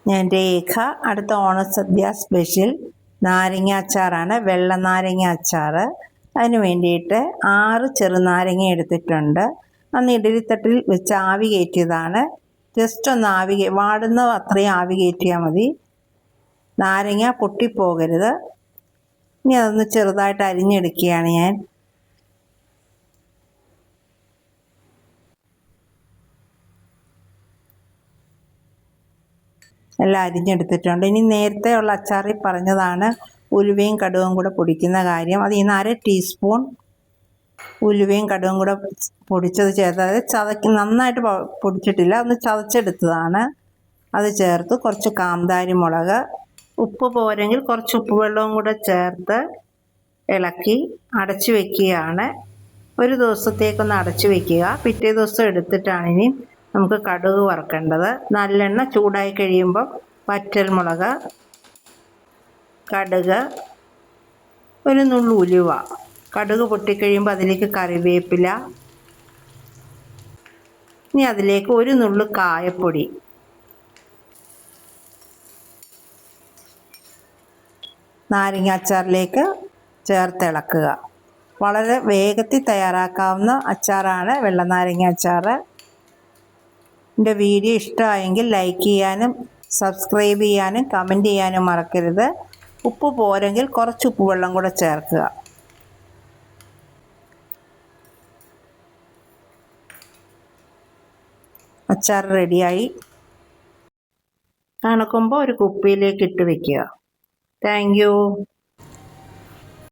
ഞാൻ രേഖ. അടുത്ത ഓണസദ്യ സ്പെഷ്യൽ നാരങ്ങ അച്ചാറാണ്, വെള്ള നാരങ്ങ അച്ചാർ. അതിന് വേണ്ടിയിട്ട് 6 ചെറുനാരങ്ങ എടുത്തിട്ടുണ്ട്. അന്ന് ഇഡലിത്തട്ടിൽ വെച്ച് ആവി കയറ്റിയതാണ്. ജസ്റ്റ് ഒന്ന് വാടുന്ന അത്രയും ആവി കയറ്റിയാൽ മതി. നാരങ്ങ പൊട്ടിപ്പോകരുത്. ഇനി അതൊന്ന് ചെറുതായിട്ട് അരിഞ്ഞെടുക്കുകയാണ് ഞാൻ. എല്ലാം അരിഞ്ഞെടുത്തിട്ടുണ്ട്. ഇനി നേരത്തെ ഉള്ള അച്ചാറിൽ പറഞ്ഞതാണ് ഉലുവയും കടുകും കൂടെ പൊടിക്കുന്ന കാര്യം. അതിൽ നിന്ന് 1/2 ടീസ്പൂൺ ഉലുവയും കടുകും കൂടെ പൊടിച്ചത് ചേർത്ത് നന്നായിട്ട് പൊടിച്ചിട്ടില്ല, ഒന്ന് ചതച്ചെടുത്തതാണ്. അത് ചേർത്ത് കുറച്ച് കാന്താരി മുളക്, ഉപ്പ് പോരെങ്കിൽ കുറച്ച് ഉപ്പ് വെള്ളവും കൂടെ ചേർത്ത് ഇളക്കി അടച്ചു വയ്ക്കുകയാണ്. ഒരു ദിവസത്തേക്കൊന്ന് അടച്ചു വയ്ക്കുക. പിറ്റേ ദിവസം എടുത്തിട്ടാണ് ഇനി നമുക്ക് കടുക് വറുക്കേണ്ടത്. നല്ലെണ്ണ ചൂടായി കഴിയുമ്പോൾ വറ്റൽമുളക്, കടുക്, ഒരു നുള്ളു ഉലുവ, കടുക് പൊട്ടിക്കഴിയുമ്പോൾ അതിലേക്ക് കറിവേപ്പില, ഇനി അതിലേക്ക് ഒരു നുള്ളു കായപ്പൊടി, നാരങ്ങ അച്ചാറിലേക്ക് ചേർത്തിളക്കുക. വളരെ വേഗത്തിൽ തയ്യാറാക്കാവുന്ന അച്ചാറാണ് വെള്ളനാരങ്ങ അച്ചാർ. എൻ്റെ വീഡിയോ ഇഷ്ടമായെങ്കിൽ ലൈക്ക് ചെയ്യാനും സബ്സ്ക്രൈബ് ചെയ്യാനും കമൻറ്റ് ചെയ്യാനും മറക്കരുത്. ഉപ്പ് പോരെങ്കിൽ കുറച്ച് ഉപ്പ് വെള്ളം കൂടെ ചേർക്കുക. അച്ചാർ റെഡിയായി. തണുക്കുമ്പോൾ ഒരു കുപ്പിയിലേക്ക് ഇട്ട് വയ്ക്കുക. Thank you.